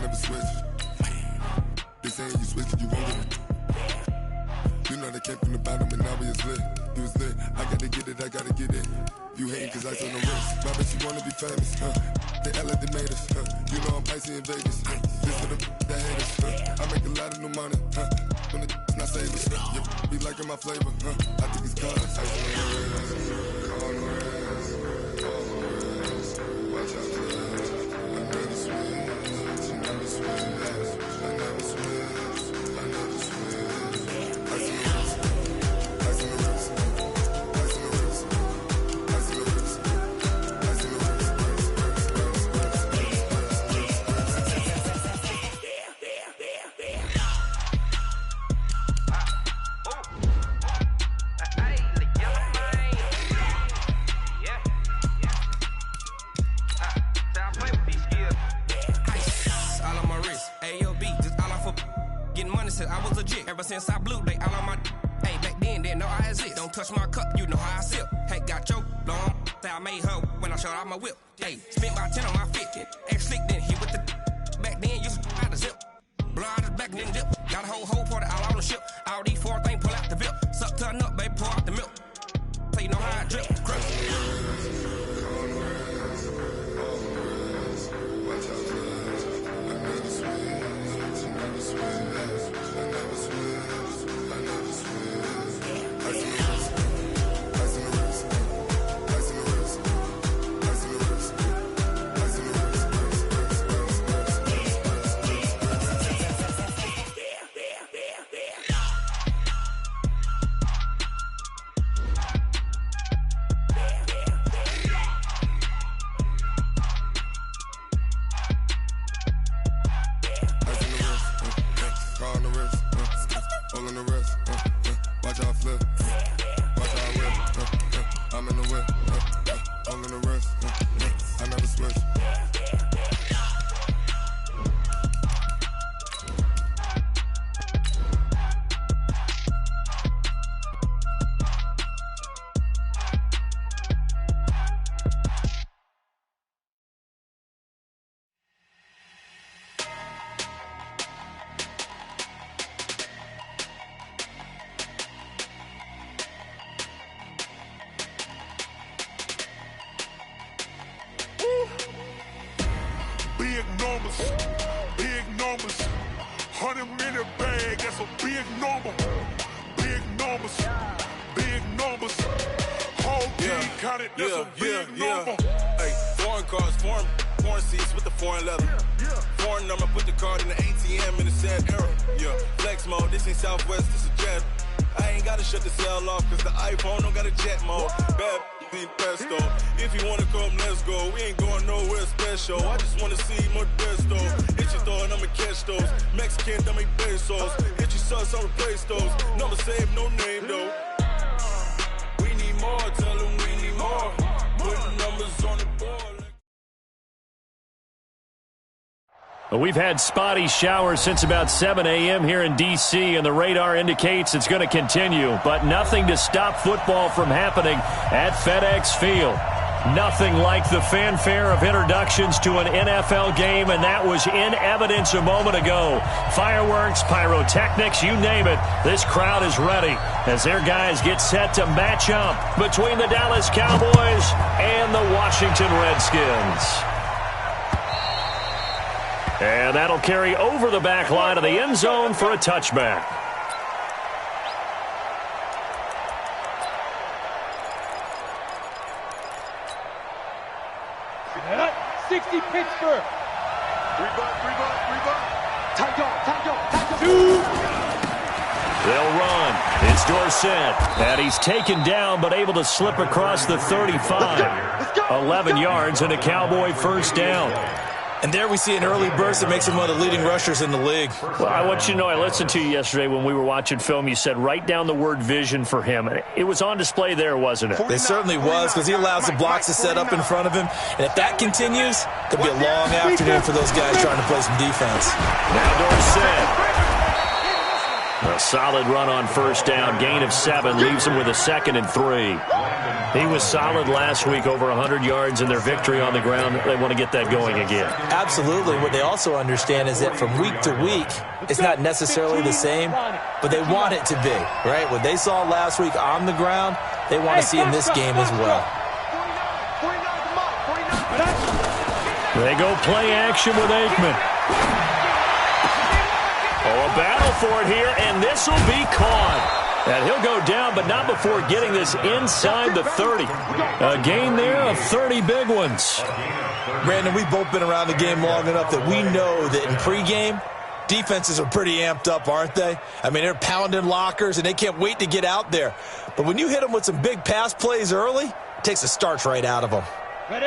never switch. They saying you switch it, you won't get it. You know they came from the bottom and now we is lit. You was lit, I gotta get it, I gotta get it. You hating cause I on the wrist. My bitch, you wanna be famous, They Ella, they made us, You know I'm icy in Vegas, This for the haters, I make a lot of new money, When the not savers, yeah, be liking my flavor, I think it's cause ice on the wrist, on the wrist, on the wrist. Watch out for that. I never switch, I never switch, I never switch, I never switch. Ice on the wrist, ice on the wrist, ice on the wrist, ice on the wrist, ice on the wrist. I was legit ever since I blew they all on my. Hey, back then didn't know I exist. Don't touch my cup, you know how I sip. Hey, got your long. I made her when I showed out my whip. Hey, spent about 10 on my 50. Ex slick then hit with the. Back then used to out the zip. Blow out his back then dip. Got a whole party all on the ship. All these four things pull out the VIP. Suck turn up, baby, pour out the milk. So you know how I drip. Crush. Watch out for that. I never switch. I never switch. I never switch. I never switch. Ice in the wrist. Ice in the wrist. Ice in the wrist. Ice in the wrist. Ice in the wrist. Big numbers, 100 in a bag, that's a big number. Big numbers, big numbers. Whole team counted, that's a big number. Hey, foreign cars, foreign seats with the foreign leather. Foreign number, put the card in the ATM in the sad era. Yeah, flex mode, this ain't Southwest, this is jet. I ain't gotta shut the cell off, cause the iPhone don't got a jet mode. Bad pesto. If you wanna come, let's go. We ain't going nowhere special. I just wanna see more pesto. Hit your throw and I'ma catch those. Mexican, dummy pesos. Hit your sus, I'll replace those. Number save, no name though. We need more, tell them we need more. Putting numbers on the board. Well, we've had spotty showers since about 7 a.m. here in D.C., and the radar indicates it's going to continue, but nothing to stop football from happening at FedEx Field. Nothing like the fanfare of introductions to an NFL game, and that was in evidence a moment ago. Fireworks, pyrotechnics, you name it. This crowd is ready as their guys get set to match up between the Dallas Cowboys and the Washington Redskins. And that'll carry over the back line of the end zone for a touchback. Yeah, 60 Pittsburgh. Rebutt. Time go. They'll run. It's Dorsett. And he's taken down but able to slip across the 35. 11 yards and a Cowboy first down. And there we see an early burst that makes him one of the leading rushers in the league. Well, I want you to know, I listened to you yesterday when we were watching film. You said write down the word vision for him. It was on display there, wasn't it? It certainly was, because he allows the blocks to set up in front of him. And if that continues, it'll be a long afternoon for those guys trying to play some defense. Now Dorsett. A solid run on first down. Gain of 7 leaves him with a 2nd and 3. He was solid last week, over 100 yards in their victory on the ground. They want to get that going again. Absolutely. What they also understand is that from week to week, it's not necessarily the same, but they want it to be, right? What they saw last week on the ground, they want to see in this game as well. They go play action with Aikman. Oh, a battle for it here, and this will be caught. And he'll go down, but not before getting this inside the 30. A gain there of 30 big ones. Brandon, we've both been around the game long enough that we know that in pregame, defenses are pretty amped up, aren't they? I mean, they're pounding lockers, and they can't wait to get out there. But when you hit them with some big pass plays early, it takes the starch right out of them.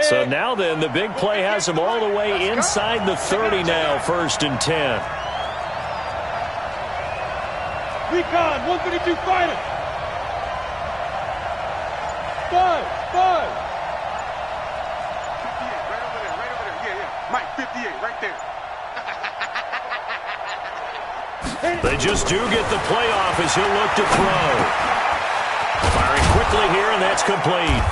So now then, the big play has them all the way inside the 30 now, 1st and 10. Recon, 132 fighter. 5. 58, right over there. Yeah. Mike, 58, right there. They just do get the playoff as he'll look to throw. Firing quickly here, and that's complete.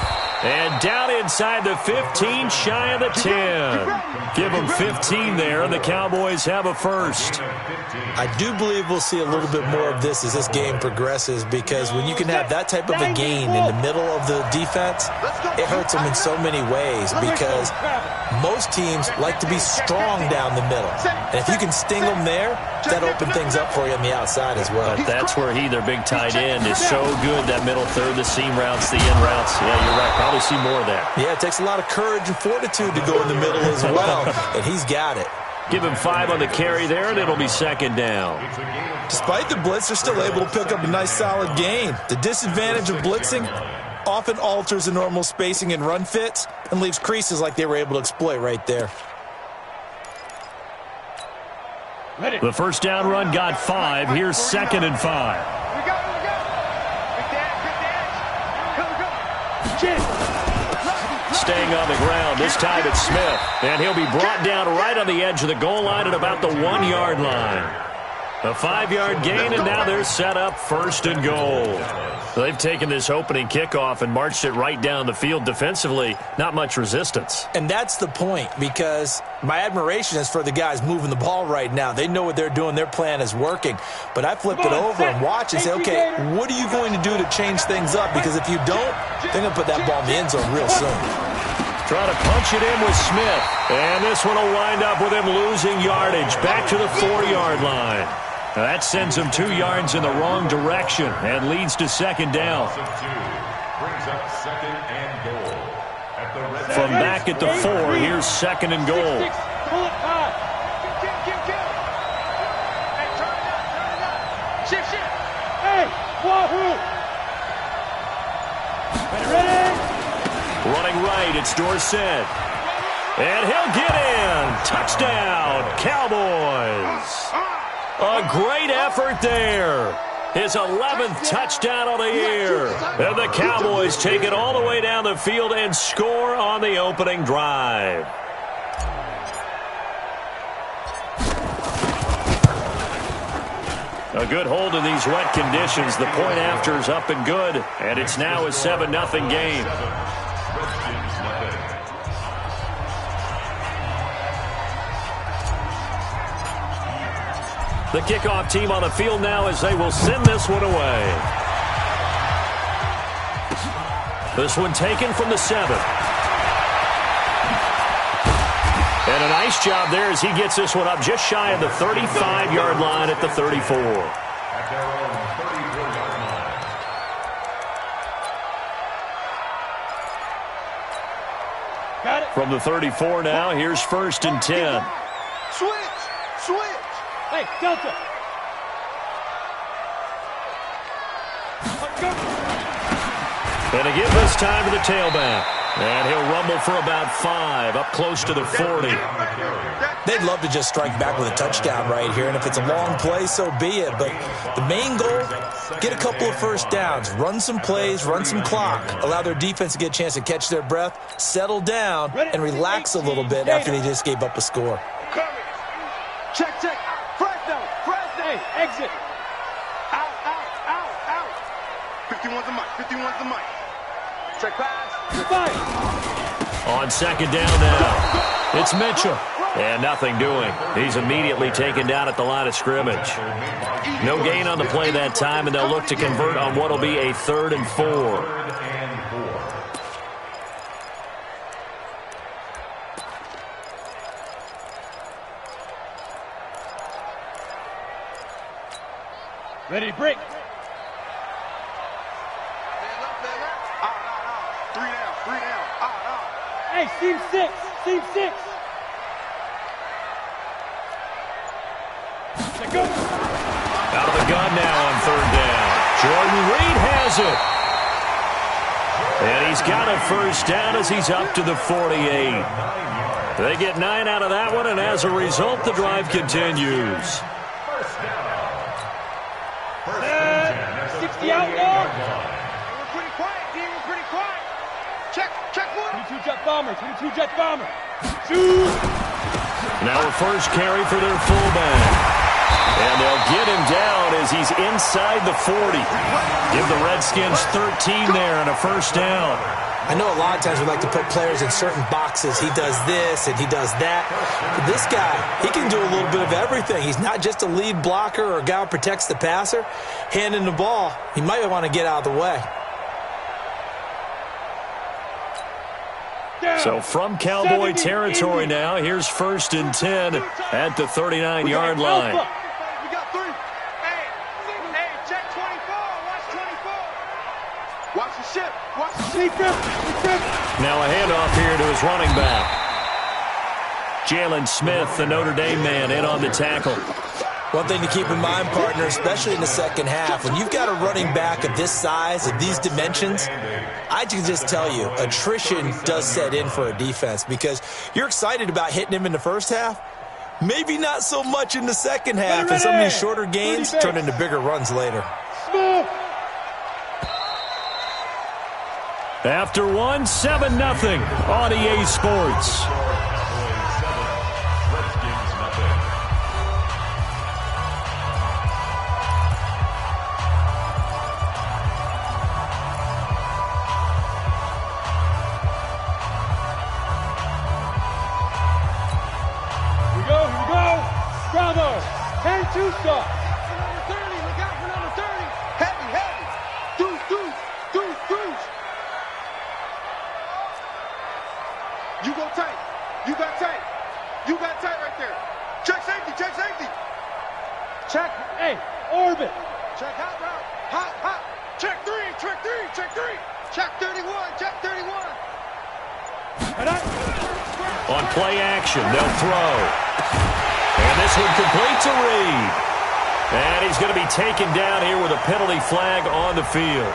And down inside the 15, shy of the 10. Give them 15 there, and the Cowboys have a first. I do believe we'll see a little bit more of this as this game progresses, because when you can have that type of a gain in the middle of the defense, it hurts them in so many ways, because most teams like to be strong down the middle. And if you can sting them there, that opens things up for you on the outside as well. But that's where their big tight end, is so good, that middle third, the seam routes, the in routes. Yeah, you're right. Probably see more of that. Yeah, it takes a lot of courage and fortitude to go in the middle as well, and he's got it. Give him 5 on the carry there, and it'll be 2nd down. Despite the blitz, they're still able to pick up a nice, solid gain. The disadvantage of blitzing often alters the normal spacing and run fits and leaves creases like they were able to exploit right there. The first down run got 5. Here's 2nd and 5. Staying on the ground. This time it's Smith. And he'll be brought down right on the edge of the goal line at about the 1-yard line. A 5-yard gain, and now they're set up 1st and goal. They've taken this opening kickoff and marched it right down the field defensively. Not much resistance. And that's the point, because my admiration is for the guys moving the ball right now. They know what they're doing. Their plan is working. But I flip it over and watch and say, okay, what are you going to do to change things up? Because if you don't, they're going to put that ball in the end zone real soon. Trying to punch it in with Smith. And this one will wind up with him losing yardage. Back to the 4-yard line. That sends him 2 yards in the wrong direction and leads to 2nd down. From back at the 4, here's 2nd and goal. Running right, it's Dorsett. And he'll get in. Touchdown, Cowboys. A great effort there. His 11th touchdown of the year. And the Cowboys take it all the way down the field and score on the opening drive. A good hold in these wet conditions. The point after is up and good. And it's now a 7-0 game. The kickoff team on the field now as they will send this one away. This one taken from the 7. And a nice job there as he gets this one up just shy of the 35-yard line at the 34. From the 34 now, here's 1st and 10. Switch. Hey, Delta. And to give this time to the tailback. And he'll rumble for about 5, up close to the 40. They'd love to just strike back with a touchdown right here, and if it's a long play, so be it. But the main goal, get a couple of first downs, run some plays, run some clock, allow their defense to get a chance to catch their breath, settle down, and relax a little bit after they just gave up a score. Check. Fresno. Exit. Out. 51's the mic. Check pass. Fire. On second down now, it's Mitchell. And nothing doing. He's immediately taken down at the line of scrimmage. No gain on the play that time, and they'll look to convert on what will be a 3rd and 4. Ready to break. Three down. Hey, seam 6. Seam 6. Go. Out of the gun now on 3rd down. Jordan Reed has it. And he's got a 1st down as he's up to the 48. They get 9 out of that one, and as a result, the drive continues. 60 out now. We're pretty quiet, D. We're pretty quiet. Check one. 22 jet bomber. 22 jet bomber. Shoot. Now a first carry for their fullback. And they'll get him down as he's inside the 40. Give the Redskins 13 there and a 1st down. I know a lot of times we like to put players in certain boxes. He does this and he does that. But this guy, he can do a little bit of everything. He's not just a lead blocker or a guy who protects the passer. Handing the ball, he might want to get out of the way. So from Cowboy territory now, here's 1st and 10 at the 39-yard line. We got 3. Hey, check 24. Watch 24. Watch the ship. Watch the ship. Now a handoff here to his running back. Jalen Smith, the Notre Dame man, in on the tackle. One thing to keep in mind, partner, especially in the second half, when you've got a running back of this size, of these dimensions, I can just tell you, attrition does set in for a defense because you're excited about hitting him in the first half. Maybe not so much in the second half, and some of these shorter gains turn into bigger runs later. After one, 7-0 on EA Sports. Bravo. 10-2 stop. Number 30. Look out for number 30. Heavy. Deuce. You go tight. You got tight right there. Check safety. Check. Hey, orbit. Check hot route. Hot. Check 3. Check 31. On play action, they'll throw. And this one complete to Reed. And he's going to be taken down here with a penalty flag on the field.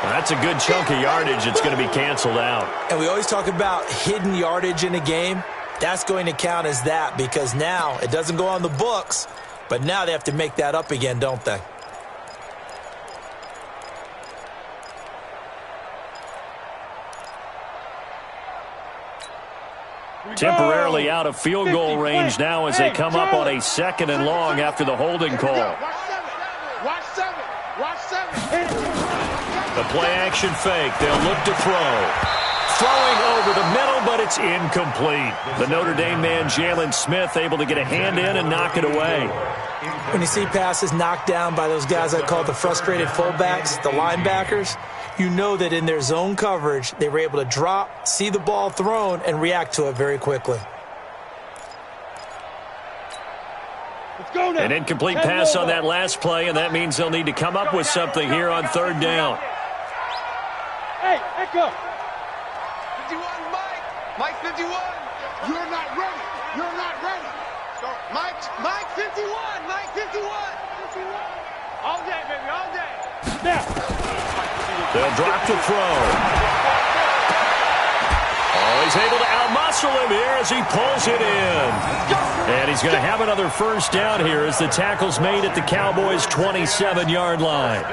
That's a good chunk of yardage. It's going to be canceled out. And we always talk about hidden yardage in a game. That's going to count as that because now it doesn't go on the books, but now they have to make that up again, don't they? Temporarily out of field goal range now as they come up on a 2nd and long after the holding call. Watch seven. The play action fake. They'll look to throw. Throwing over the middle, but it's incomplete. The Notre Dame man, Jalen Smith, able to get a hand in and knock it away. When you see passes knocked down by those guys I call the frustrated fullbacks, the linebackers, you know that in their zone coverage, they were able to drop, see the ball thrown, and react to it very quickly. Let's go now. An incomplete pass on that last play, and that means they'll need to come up with something here on 3rd down. Hey, Echo. 51, Mike 51. You're not ready. Mike 51. All day, baby, all day. Now. They'll drop to throw. Oh, he's able to outmuscle him here as he pulls it in. And he's going to have another 1st down here as the tackle's made at the Cowboys' 27-yard line.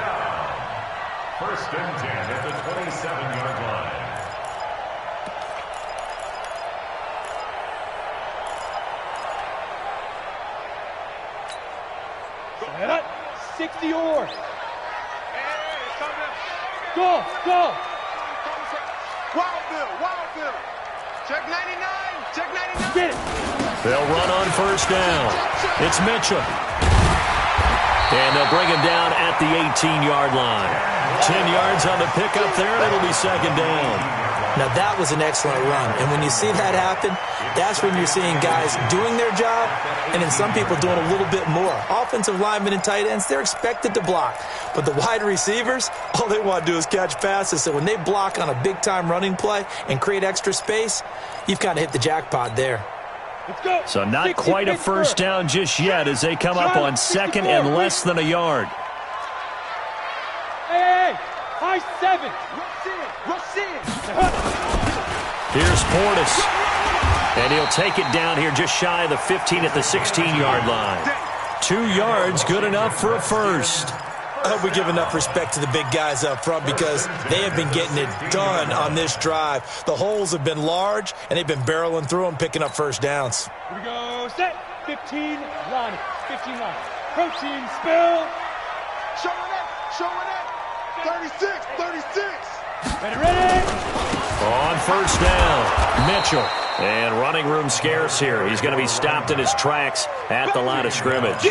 1st and 10 at the 27-yard line. 60 or. Hey, it's coming up. Go. Wild Check 99. Check 99. Get it. They'll run on first down. It's Mitchell. And they'll bring him down at the 18-yard line. 10 yards on the pickup there, and it'll be second down. Now, that was an excellent run. And when you see that happen, that's when you're seeing guys doing their job and then some people doing a little bit more. Offensive linemen and tight ends, they're expected to block. But the wide receivers, all they want to do is catch passes. So when they block on a big-time running play and create extra space, you've kind of hit the jackpot there. Let's go. So not quite a first down just yet as they come up on second and less than a yard. Hey, high 7. Rush in. Here's Portis. And he'll take it down here just shy of the 15 at the 16-yard line. 2 yards, good enough for a first. I hope we give enough respect to the big guys up front because they have been getting it done on this drive. The holes have been large, and they've been barreling through them, picking up first downs. Here we go. Set. 15 line. 15 line. Protein spill. Showing it. 36. Ready. On first down, Mitchell. And running room scarce here. He's going to be stopped in his tracks at the line of scrimmage.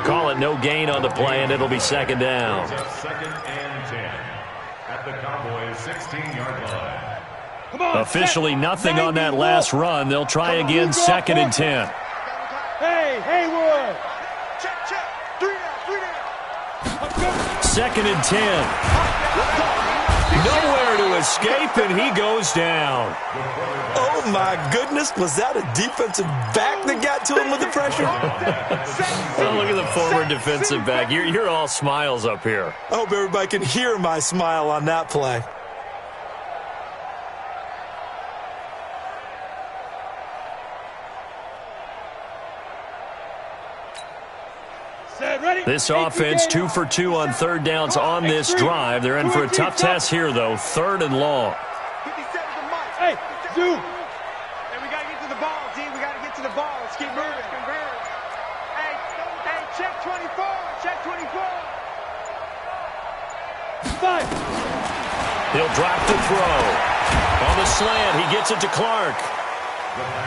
Call it no gain on the play, and it'll be second down. Second and 10 at the Cowboys' 16-yard line. Come on. Officially nothing on that last run. They'll try again, second and 10. Hey, Haywood. Check. 3 down. Second and 10. Nowhere to escape, and he goes down. Oh, my goodness. Was that a defensive back that got to him with the pressure? Oh, look at the former defensive back. You're all smiles up here. I hope everybody can hear my smile on that play. This offense 2 for 2 on third downs on this drive. They're in for a tough test here, though. Third and long. 57 to Mike. Hey, Zoo. Hey, we got to get to the ball, D. We got to get to the ball. Let's keep moving. Hey, check 24. Check 24. 5. He'll drop the throw. On the slant, he gets it to Clark.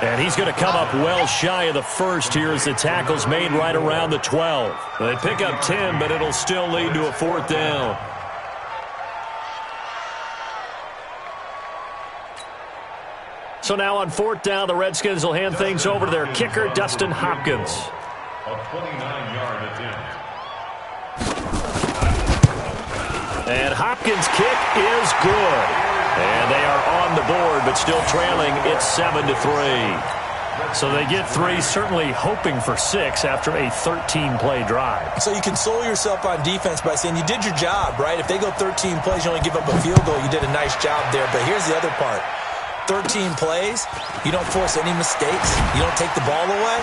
And he's going to come up well shy of the first here as the tackle's made right around the 12. They pick up 10, but it'll still lead to a fourth down. So now on fourth down, the Redskins will hand things over to their kicker, Dustin Hopkins. A 29-yard attempt. And Hopkins' kick is good. And they are on the board, but still trailing. It's 7-3. So they get 3, certainly hoping for 6 after a 13-play drive. So you console yourself on defense by saying you did your job, right? If they go 13 plays, you only give up a field goal, you did a nice job there. But here's the other part. 13 plays, you don't force any mistakes, you don't take the ball away.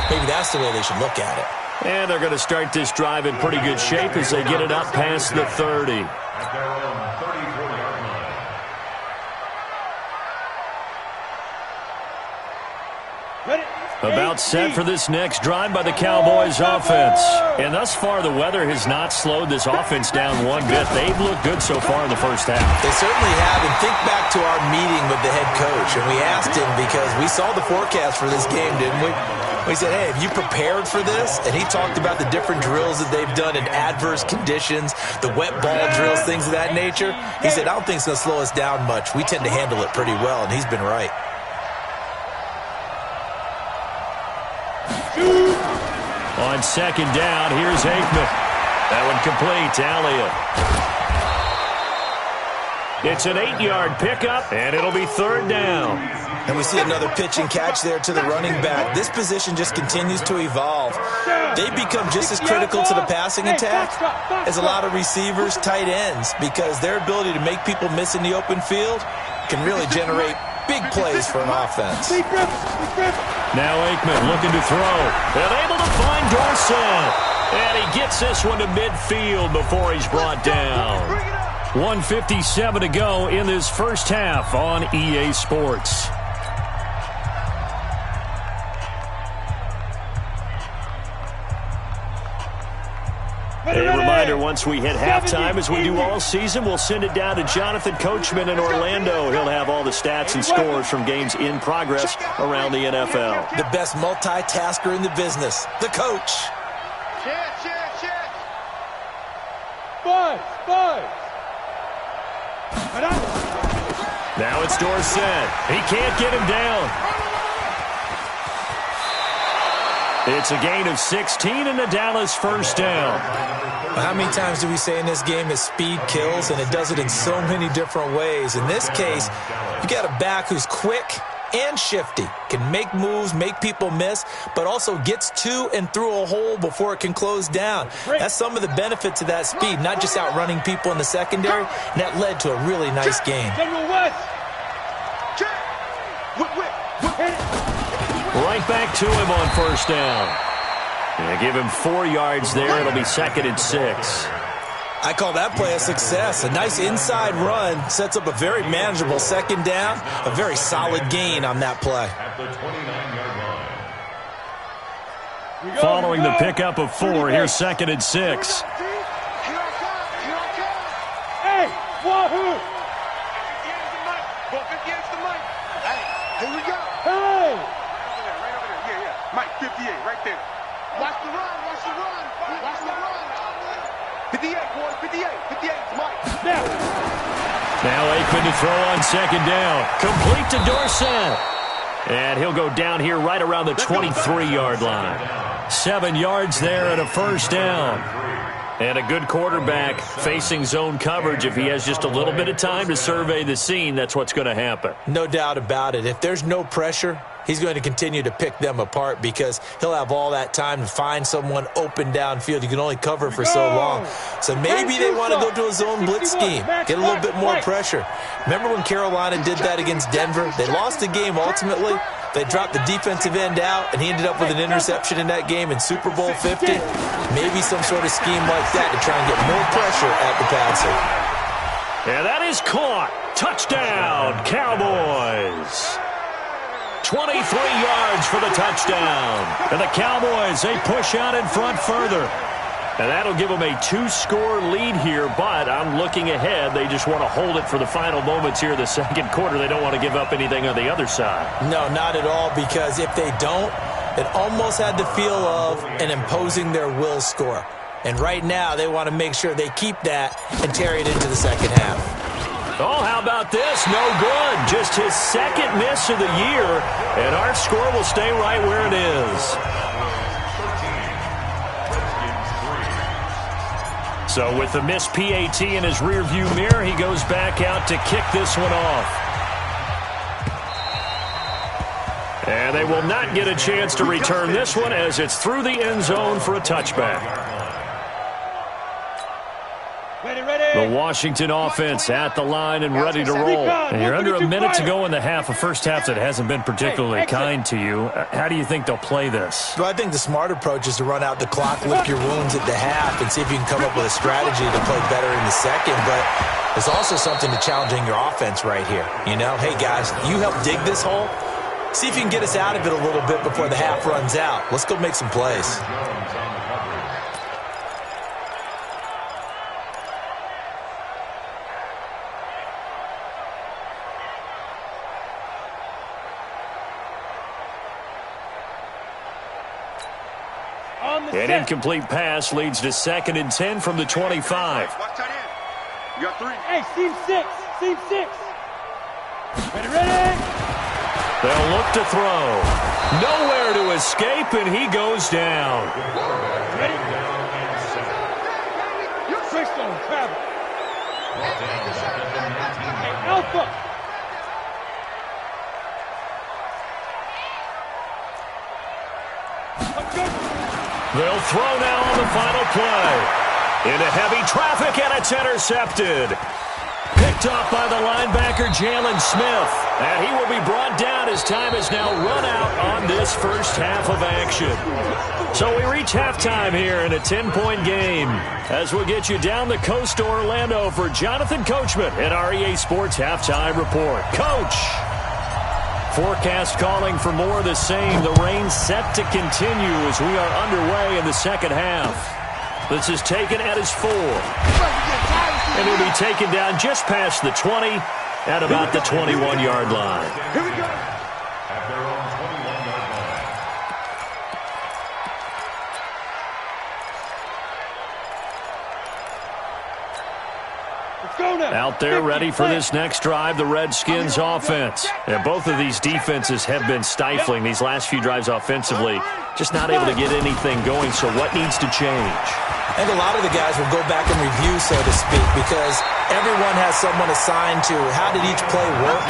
Maybe that's the way they should look at it. And they're going to start this drive in pretty good shape as they get it up past the 30. At their own 34-yard line. About set for this next drive by the Cowboys offense. And thus far, the weather has not slowed this offense down one bit. They've looked good so far in the first half. They certainly have. And think back to our meeting with the head coach. And we asked him because we saw the forecast for this game, didn't we? We said, hey, have you prepared for this? And he talked about the different drills that they've done in adverse conditions, the wet ball drills, things of that nature. He said, I don't think it's going to slow us down much. We tend to handle it pretty well, and he's been right. On second down, here's Aikman. That one complete to Elliott. It's an 8-yard pickup, and it'll be third down. And we see another pitch and catch there to the running back. This position just continues to evolve. They become just as critical to the passing attack as a lot of receivers, tight ends, because their ability to make people miss in the open field can really generate big plays for an offense. Now Aikman looking to throw. And able to find Dorsett. And he gets this one to midfield before he's brought down. 1:57 to go in this first half on EA Sports. A reminder reminder, once we hit halftime, as we do all season, we'll send it down to Jonathan Coachman in Orlando. He'll have all the stats and scores from games in progress around the NFL. The best multitasker in the business, the coach. Now it's Dorsett. He can't get him down. It's a gain of 16 and a Dallas first down. How many times do we say in this game that speed kills, and it does it in so many different ways? In this case, you got a back who's quick and shifty, can make moves, make people miss, but also gets to and through a hole before it can close down. That's some of the benefits of that speed, not just outrunning people in the secondary, and that led to a really nice game. Right back to him on first down. And give him 4 yards there. It'll be 2nd and 6. I call that play a success. A nice inside run sets up a very manageable second down. A very solid gain on that play. At the 29-yard line. Following the pickup of 4, here's 2nd and 6. Hey, wahoo! Here we go. Hey! Right over there. Yeah. Mike, 58, right there. Watch the run. 58, boys, 58. 58, Mike. Now Aikman to throw on second down. Complete to Dorsett. And he'll go down here right around the 23-yard line. 7 yards there and a first down. And a good quarterback facing zone coverage. If he has just a little bit of time to survey the scene, that's what's going to happen. No doubt about it. If there's no pressure, he's going to continue to pick them apart because he'll have all that time to find someone open downfield. You can only cover for so long. So maybe they want to go to a zone blitz scheme, get a little bit more pressure. Remember when Carolina did that against Denver? They lost the game ultimately. They dropped the defensive end out, and he ended up with an interception in that game in Super Bowl 50. Maybe some sort of scheme like that to try and get more pressure at the passer. And that is caught. Touchdown, Cowboys. 23 yards for the touchdown. And the Cowboys, they push out in front further. And that'll give them a 2-score lead here, but I'm looking ahead. They just want to hold it for the final moments here in the second quarter. They don't want to give up anything on the other side. No, not at all, because if they don't, it almost had the feel of an imposing their will score. And right now, they want to make sure they keep that and carry it into the second half. Oh, how about this? No good. Just his second miss of the year, and our score will stay right where it is. So with the missed PAT in his rearview mirror, he goes back out to kick this one off. And they will not get a chance to return this one as it's through the end zone for a touchback. The Washington offense at the line and ready to roll. And you're under a minute to go in the half, a first half that hasn't been particularly kind to you. How do you think they'll play this? Well, I think the smart approach is to run out the clock, lick your wounds at the half, and see if you can come up with a strategy to play better in the second. But there's also something to challenging your offense right here. You know, hey, guys, you help dig this hole. See if you can get us out of it a little bit before the half runs out. Let's go make some plays. An incomplete pass leads to 2nd and 10 from the 25. Watch that in. You got 3. Hey, seam 6. Ready. They'll look to throw. Nowhere to escape, and he goes down. Ready? Crystal, travel. Hey, Alpha. They'll throw now on the final play. Into heavy traffic, and it's intercepted. Picked off by the linebacker, Jalen Smith. And he will be brought down as time has now run out on this first half of action. So we reach halftime here in a 10-point game as we'll get you down the coast to Orlando for Jonathan Coachman at our EA Sports Halftime Report. Coach! Forecast calling for more of the same. The rain set to continue as we are underway in the second half. This is taken at his 4. And he'll be taken down just past the 20 at about the 21-yard line. Here we go. At their own 21-yard line. Out there ready for this next drive, the Redskins offense. And both of these defenses have been stifling these last few drives offensively. Just not able to get anything going, so what needs to change? I think a lot of the guys will go back and review, so to speak, because everyone has someone assigned to how did each play work.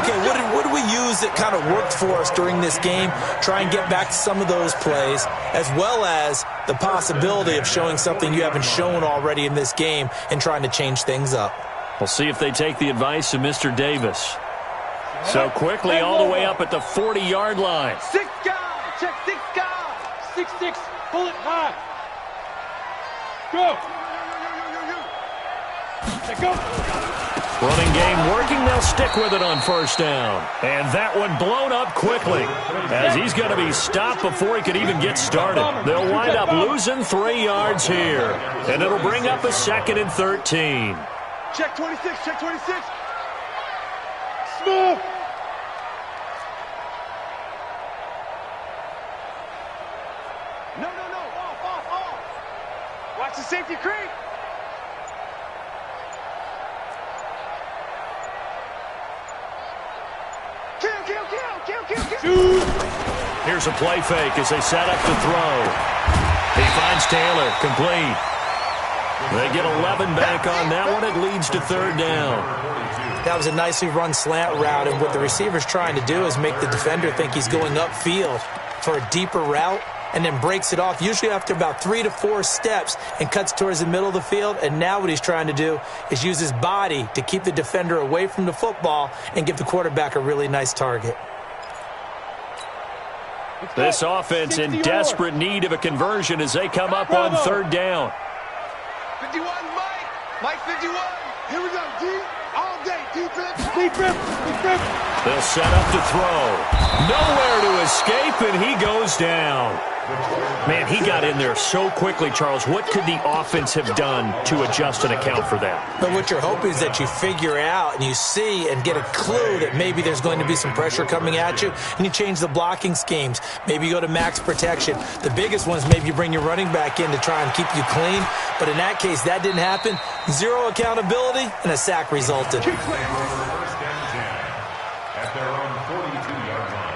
Okay, what did we use that kind of worked for us during this game? Try and get back to some of those plays, as well as the possibility of showing something you haven't shown already in this game and trying to change things up. We'll see if they take the advice of Mr. Davis. So quickly all the way up at the 40-yard line. 6 guys, check 6 guys. 6-6, pull it high. Go. Go. Running game working. They'll stick with it on first down. And that one blown up quickly as he's going to be stopped before he could even get started. They'll wind up losing 3 yards here. And it'll bring up a 2nd and 13. Check 26, check 26. Smooth. No. Off. Watch the safety creep. Kill. Here's a play fake as they set up to throw. He finds Taylor, complete. They get 11 back on that one. It leads to 3rd down. That was a nicely run slant route, and what the receiver's trying to do is make the defender think he's going upfield for a deeper route, and then breaks it off, usually after about 3 to 4 steps, and cuts towards the middle of the field. And now what he's trying to do is use his body to keep the defender away from the football and give the quarterback a really nice target. This offense in desperate need of a conversion as they come up on 3rd down. 51, Mike 51. Here we go, D. All day, defense. They'll set up to throw. Nowhere to escape, and he goes down. Man, he got in there so quickly, Charles. What could the offense have done to adjust and account for that? But what you're hoping is that you figure out and you see and get a clue that maybe there's going to be some pressure coming at you, and you change the blocking schemes. Maybe you go to max protection. The biggest one is maybe you bring your running back in to try and keep you clean. But in that case, that didn't happen. 0 accountability, and a sack resulted. First and 10 at their own 42-yard line.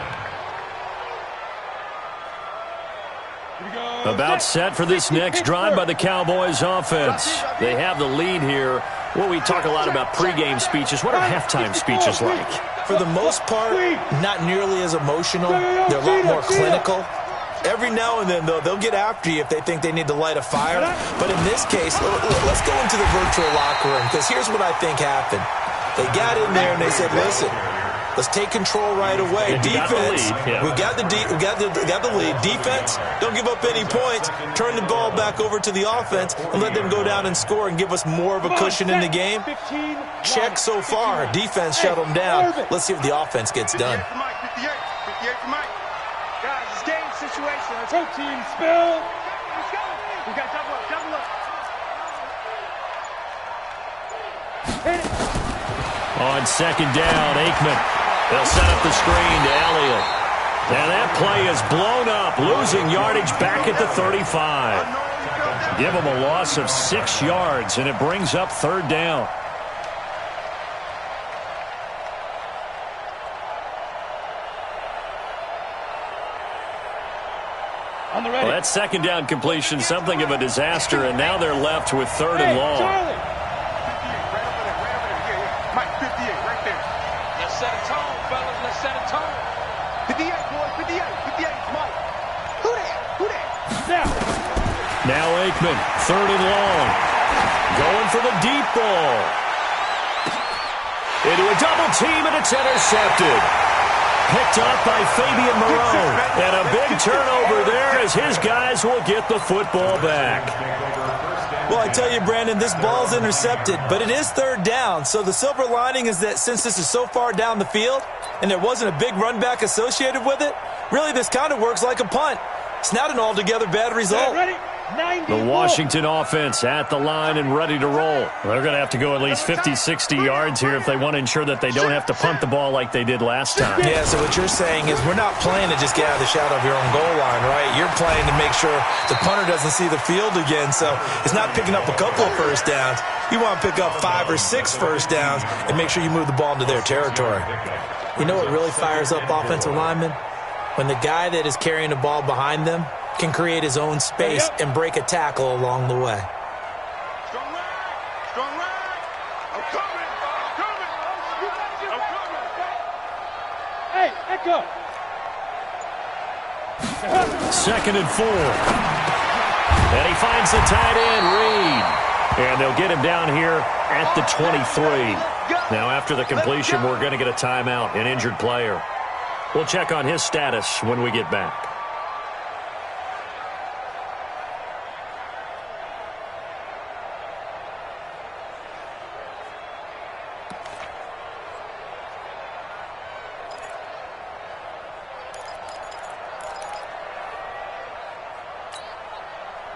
About set for this next drive by the Cowboys offense. They have the lead here. Well, we talk a lot about pregame speeches. What are halftime speeches like? For the most part, not nearly as emotional. They're a lot more clinical. Every now and then, though, they'll get after you if they think they need to light a fire. But in this case, let's go into the virtual locker room, because here's what I think happened. They got in there and they said, listen, let's take control right away. Defense, we got the lead. Defense, don't give up any points. Turn the ball back over to the offense and let them go down and score and give us more of a cushion in the game. Check so far. Defense shut them down. Let's see if the offense gets done. 58 for Mike. Guys, it's game situation. Protein spill. Let's go. We got double up. On 2nd down, Aikman. They'll set up the screen to Elliott. And that play is blown up, losing yardage back at the 35. Give them a loss of 6 yards, and it brings up 3rd down. Well, that 2nd down completion, something of a disaster, and now they're left with 3rd and long. Mike, 58, right there. Let's set a tone, fellas. Let's set a tone. 58, boys. 58, Mike. Who that? Now Aikman, 3rd and long. Going for the deep ball. Into a double team, and it's intercepted. Picked up by Fabian Moreau. And a big turnover there as his guys will get the football back. Well, I tell you, Brandon, this ball's intercepted, but it is 3rd down. So the silver lining is that since this is so far down the field and there wasn't a big run back associated with it, really this kind of works like a punt. It's not an altogether bad result. The Washington offense at the line and ready to roll. They're going to have to go at least 50, 60 yards here if they want to ensure that they don't have to punt the ball like they did last time. Yeah, so what you're saying is we're not playing to just get out of the shadow of your own goal line, right? You're playing to make sure the punter doesn't see the field again. So it's not picking up a couple of first downs. You want to pick up 5 or 6 first downs and make sure you move the ball into their territory. You know what really fires up offensive linemen? When the guy that is carrying the ball behind them can create his own space and break a tackle along the way. Strong right. Strong right. I'm coming. I'm coming. I'm coming. Hey, echo. 2nd and 4. And he finds the tight end, Reed. And they'll get him down here at the 23. Now, after the completion, we're going to get a timeout, an injured player. We'll check on his status when we get back.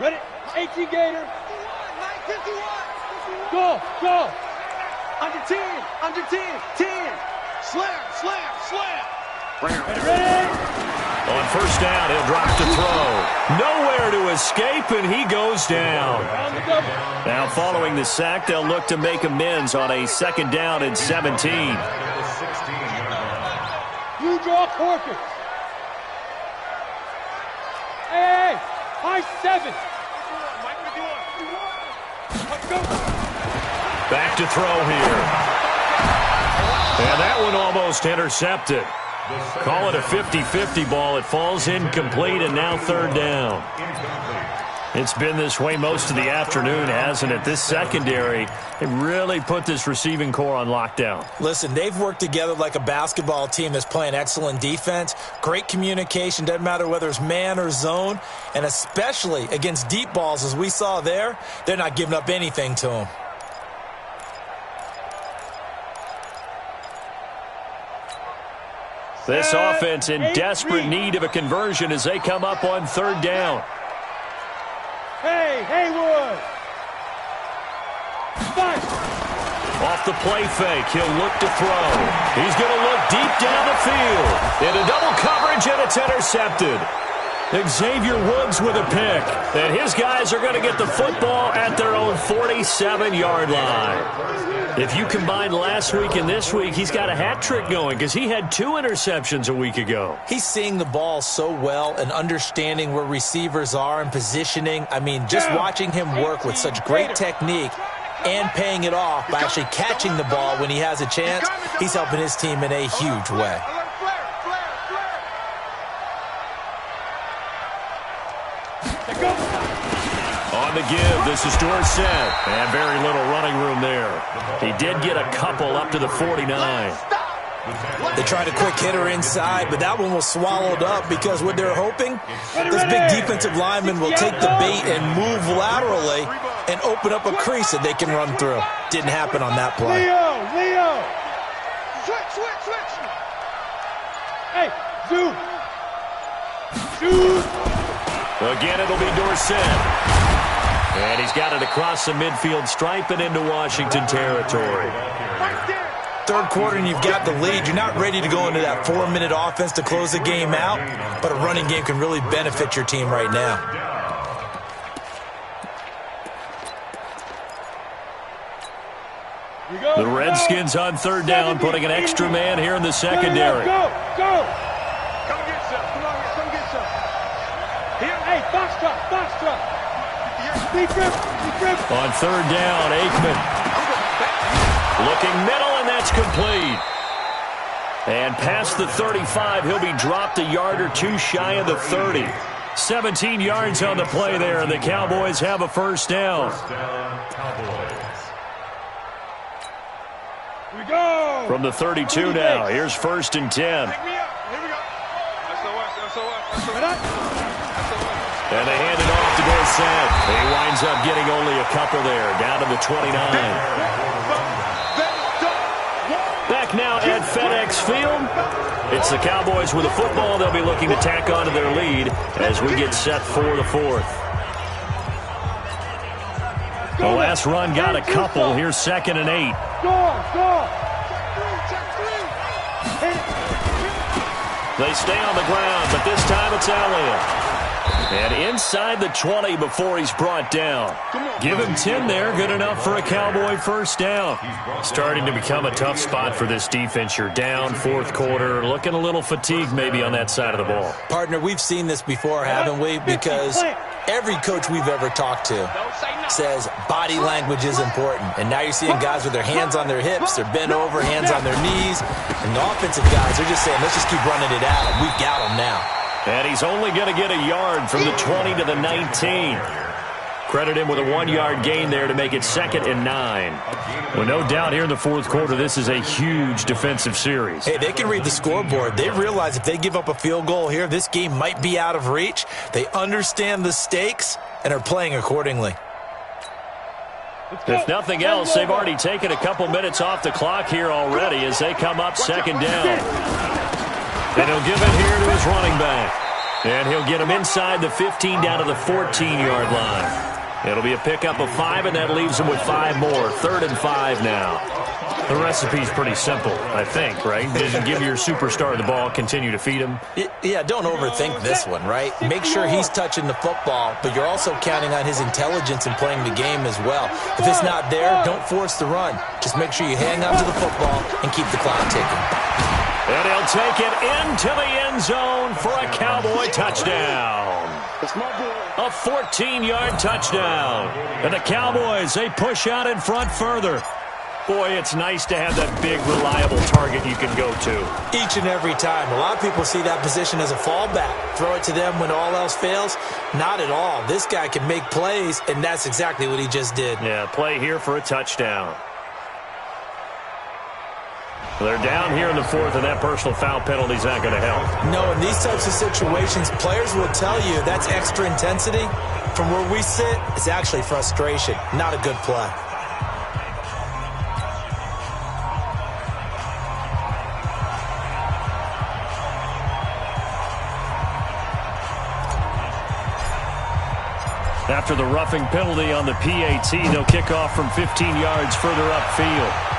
Ready? 18 Gator. Go, go. Under 10, under 10, 10. Slam. Ready? On first down, he'll drop to throw. Nowhere to escape, and he goes down. Now, following the sack, they'll look to make amends on a 2nd down and 17. You draw forfeit. Hey, high 7. Back to throw here. And that one almost intercepted. Call it a 50-50 ball. It falls incomplete, and now 3rd down. It's been this way most of the afternoon, hasn't it? This secondary, it really put this receiving core on lockdown. Listen, they've worked together like a basketball team that's playing excellent defense. Great communication, doesn't matter whether it's man or zone. And especially against deep balls, as we saw there, they're not giving up anything to them. This offense in desperate need of a conversion as they come up on 3rd down. Hey, Haywood. Off the play fake, he'll look to throw. He's going to look deep down the field. Into double coverage, and it's intercepted. Xavier Woods with a pick. And his guys are going to get the football at their own 47-yard line. If you combine last week and this week, he's got a hat trick going because he had 2 interceptions a week ago. He's seeing the ball so well and understanding where receivers are and positioning. I mean, just watching him work with such great technique and paying it off by actually catching the ball when he has a chance, he's helping his team in a huge way. On the give, this is Dorsett, and very little running room there. He did get a couple up to the 49. They tried a quick hitter inside, but that one was swallowed up because what they're hoping, this big defensive lineman will take the bait and move laterally and open up a crease that they can run through. Didn't happen on that play. Leo! Switch! Hey, Zoom! Again, it'll be Dorsett. And he's got it across the midfield stripe and into Washington territory. 3rd quarter and you've got the lead. You're not ready to go into that 4-minute offense to close the game out, but a running game can really benefit your team right now. The Redskins on 3rd down, putting an extra man here in the secondary. Go! Come get some. Come get some. Here, hey, box truck. On 3rd down, Aikman. Looking middle, and that's complete. And past the 35, he'll be dropped a yard or 2 shy of the 30. 17 yards on the play there, and the Cowboys have a 1st down. Here we go. From the 32 now, here's 1st and 10. Here we go. And they hand it off to Dorsett. He winds up getting only a couple there, down to the 29. Back now at FedEx field, it's the Cowboys with a football. They'll be looking to tack on to their lead as we get set for the fourth. The last run got a couple. Here's 2nd and 8. They stay on the ground, but this time it's Elliott. And inside the 20 before he's brought down. Give him 10 there. Good enough for a Cowboy first down. Starting to become a tough spot for this defense. You're down fourth quarter. Looking a little fatigued maybe on that side of the ball. Partner, we've seen this before, haven't we? Because every coach we've ever talked to says body language is important. And now you're seeing guys with their hands on their hips, they're bent over, hands on their knees. And the offensive guys, they're just saying, let's just keep running it at him. We've got him now. And he's only going to get a yard from the 20 to the 19. Credit him with a 1-yard gain there to make it 2nd and 9. Well, no doubt here in the fourth quarter, this is a huge defensive series. Hey, they can read the scoreboard. They realize if they give up a field goal here, this game might be out of reach. They understand the stakes and are playing accordingly. If nothing else, they've already taken a couple minutes off the clock here already as they come up 2nd down. And he'll give it here to his running back. And he'll get him inside the 15 down to the 14-yard line. It'll be a pickup of 5, and that leaves him with 5 more. 3rd and 5 now. The recipe's pretty simple, I think, right? Just give your superstar the ball, continue to feed him. Yeah, don't overthink this one, right? Make sure he's touching the football, but you're also counting on his intelligence in playing the game as well. If it's not there, don't force the run. Just make sure you hang on to the football and keep the clock ticking. And he'll take it into the end zone for a Cowboy touchdown. A 14-yard touchdown. And the Cowboys, they push out in front further. Boy, it's nice to have that big, reliable target you can go to. Each and every time. A lot of people see that position as a fallback. Throw it to them when all else fails. Not at all. This guy can make plays, and that's exactly what he just did. Yeah, play here for a touchdown. They're down here in the fourth, and that personal foul penalty's not going to help. No, in these types of situations, players will tell you that's extra intensity. From where we sit, it's actually frustration, not a good play. After the roughing penalty on the PAT, they'll kick off from 15 yards further upfield.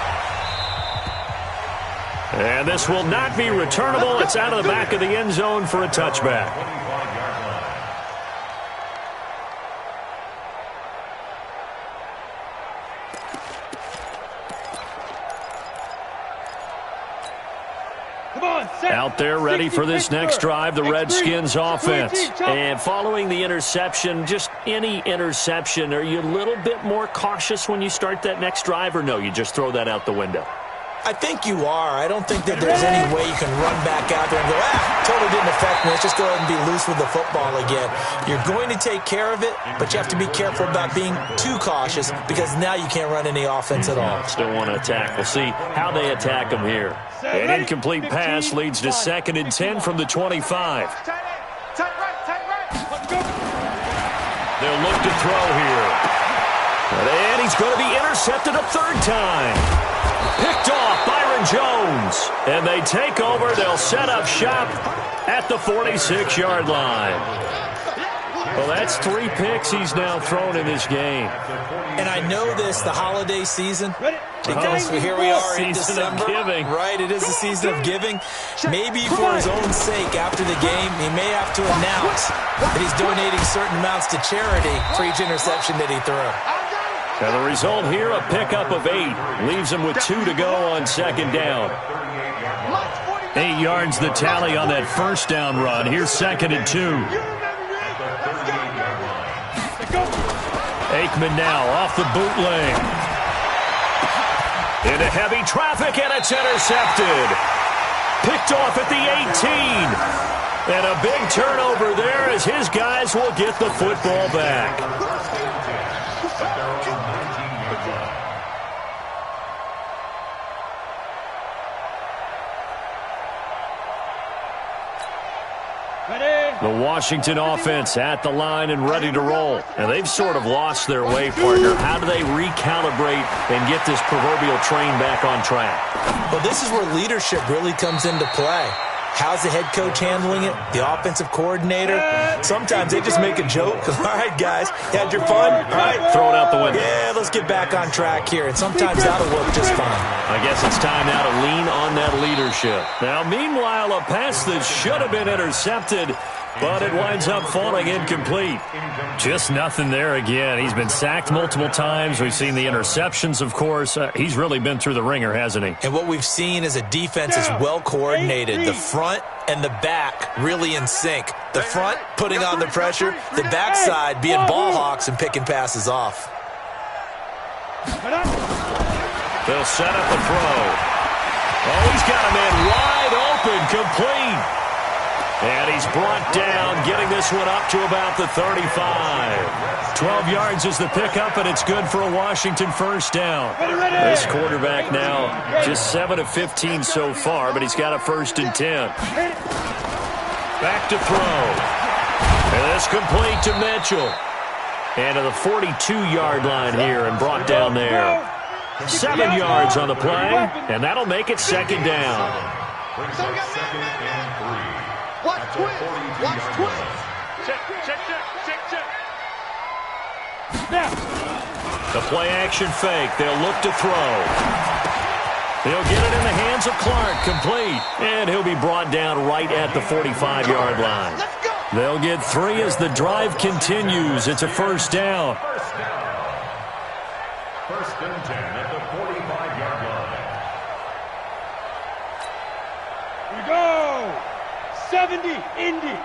And this will not be returnable. It's out of the back of the end zone for a touchback. Out there ready for this next drive, the Redskins offense. And following the interception, just any interception, are you a little bit more cautious when you start that next drive, or no, you just throw that out the window? I think you are. I don't think that there's any way you can run back out there and go, totally didn't affect me. Let's just go ahead and be loose with the football again. You're going to take care of it, but you have to be careful about being too cautious because now you can't run any offense at all. Still want to attack. We'll see how they attack them here. An incomplete pass leads to 2nd and 10 from the 25. They'll look to throw here. And he's going to be intercepted a 3rd time. Picked off Byron Jones. And they take over. They'll set up shop at the 46-yard line. Well, that's 3 picks he's now thrown in this game. And I know this, the holiday season, because here we are in December. Right, it is the season of giving. Maybe for his own sake, after the game, he may have to announce that he's donating certain amounts to charity for each interception that he threw. And the result here, a pickup of 8. Leaves him with 2 to go on 2nd down. 8 yards the tally on that first down run. Here's 2nd and 2. Aikman now off the bootleg. Into heavy traffic, and it's intercepted. Picked off at the 18. And a big turnover there as his guys will get the football back. Ready? The Washington offense at the line and ready to roll. And they've sort of lost their way, partner. How do they recalibrate and get this proverbial train back on track? Well, this is where leadership really comes into play. How's the head coach handling it? The offensive coordinator? Sometimes they just make a joke. All right, guys, had your fun? All right. Throw it out the window. Yeah, let's get back on track here. And sometimes that'll work just fine. I guess it's time now to lean on that leadership. Now, meanwhile, a pass that should have been intercepted, but it winds up falling incomplete. Just nothing there again. He's been sacked multiple times. We've seen the interceptions, of course. He's really been through the ringer, hasn't he? And what we've seen is a defense that's well coordinated. The front and the back really in sync. The front putting on the pressure, the backside being ball hawks and picking passes off. They'll set up a throw. Oh, he's got a man wide open, complete. And he's brought down, getting this one up to about the 35. 12 yards is the pickup, and it's good for a Washington first down. This quarterback now just 7 of 15 so far, but he's got a 1st and 10. Back to throw. And this complete to Mitchell. And to the 42-yard line here and brought down there. 7 yards on the play, and that'll make it 2nd down. Brings up 2nd and 3. Watch twist. Watch twist. Check. The play-action fake. They'll look to throw. They'll get it in the hands of Clark. Complete. And he'll be brought down right at the 45-yard line. They'll get 3 as the drive continues. It's a 1st down. 1st and 10 at the 45-yard line. We go. 70, Indy.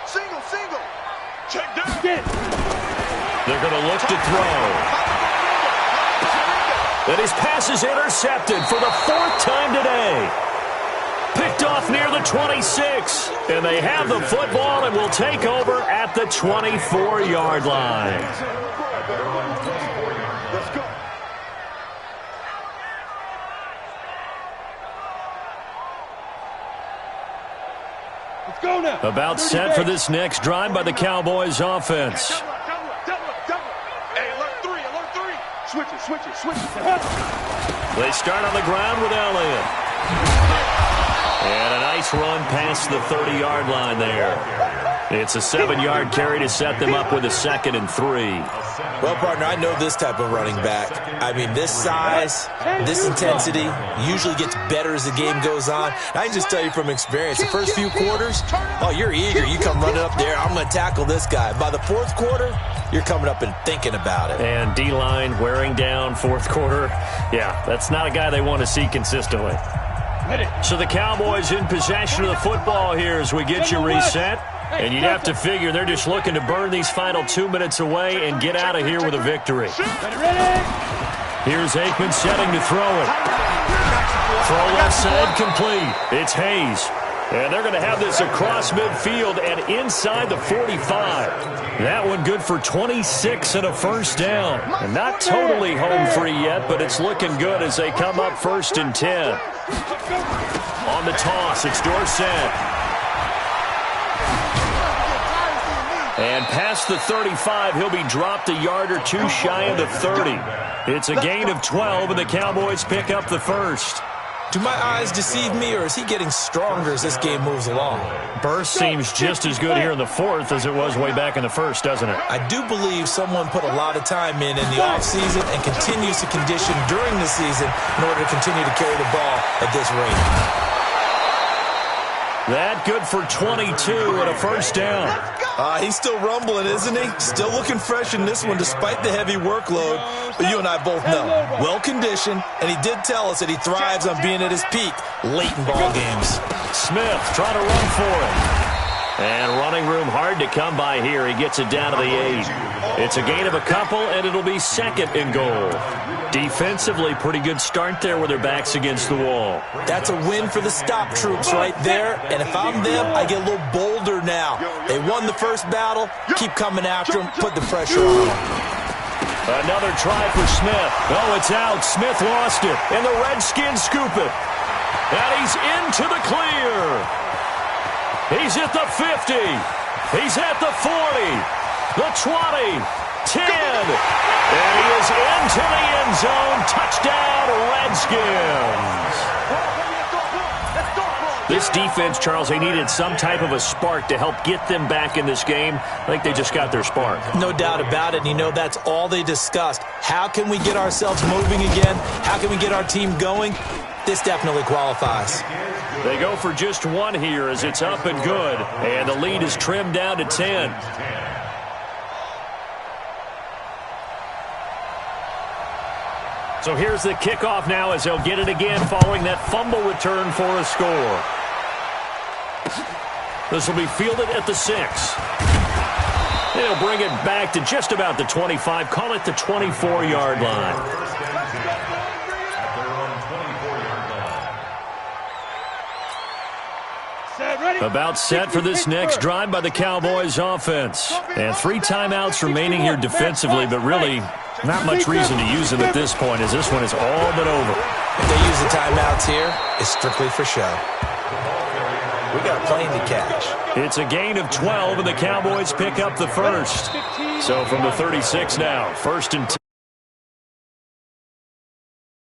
Single. Check down. They're going to look to throw. And his pass is intercepted for the 4th time today. Picked off near the 26. And they have the football and will take over at the 24-yard line. Let's go. Let's go now. About set for this next drive by the Cowboys offense. Hey, alert 3. Switch it. They start on the ground with Elliott. And a nice run past the 30-yard line there. It's a 7-yard carry to set them up with a 2nd and 3. Well, partner, I know this type of running back. I mean, this size, this intensity usually gets better as the game goes on. I can just tell you from experience, the first few quarters, oh, you're eager. You come running up there, I'm going to tackle this guy. By the 4th quarter, you're coming up and thinking about it. And D-line wearing down 4th quarter. Yeah, that's not a guy they want to see consistently. So the Cowboys in possession of the football here as we get you reset. And you'd have to figure they're just looking to burn these final 2 minutes away and get out of here with a victory. Here's Aikman setting to throw it. Throw left side complete. It's Hayes. And they're going to have this across midfield and inside the 45. That one good for 26 and a 1st down. And not totally home free yet, but it's looking good as they come up 1st and 10. On the toss, it's Dorsett. And past the 35, he'll be dropped a yard or 2 shy of the 30. It's a gain of 12, and the Cowboys pick up the 1st. Do my eyes deceive me, or is he getting stronger as this game moves along? Burst seems just as good here in the 4th as it was way back in the 1st, doesn't it? I do believe someone put a lot of time in the offseason and continues to condition during the season in order to continue to carry the ball at this rate. That good for 22 and a 1st down. He's still rumbling, isn't he? Still looking fresh in this one despite the heavy workload. But you and I both know, well-conditioned, and he did tell us that he thrives on being at his peak late in ball games. Smith trying to run for it. And running room hard to come by here. He gets it down to the 8. It's a gain of a couple, and it'll be 2nd and goal. Defensively, pretty good start there with their backs against the wall. That's a win for the stop troops right there. And if I'm them, I get a little bolder now. They won the first battle. Keep coming after them. Put the pressure on them. Another try for Smith. Oh, it's out. Smith lost it. And the Redskins scoop it. And he's into the clear. He's at the 50. He's at the 40. The 20. 10. And he is into the end zone. Touchdown, Redskins. This defense, Charles, they needed some type of a spark to help get them back in this game. I think they just got their spark. No doubt about it. And you know, that's all they discussed. How can we get ourselves moving again? How can we get our team going? This definitely qualifies. They go for just one here as it's up and good. And the lead is trimmed down to 10. So here's the kickoff now as they'll get it again following that fumble return for a score. This will be fielded at the 6. They'll bring it back to just about the 25. Call it the 24-yard line. About set for this next drive by the Cowboys offense. And 3 timeouts remaining here defensively, but really not much reason to use them at this point as this one is all but over. If they use the timeouts here, it's strictly for show. We got a plane to catch. It's a gain of 12, and the Cowboys pick up the first. So from the 36 now, 1st and 10.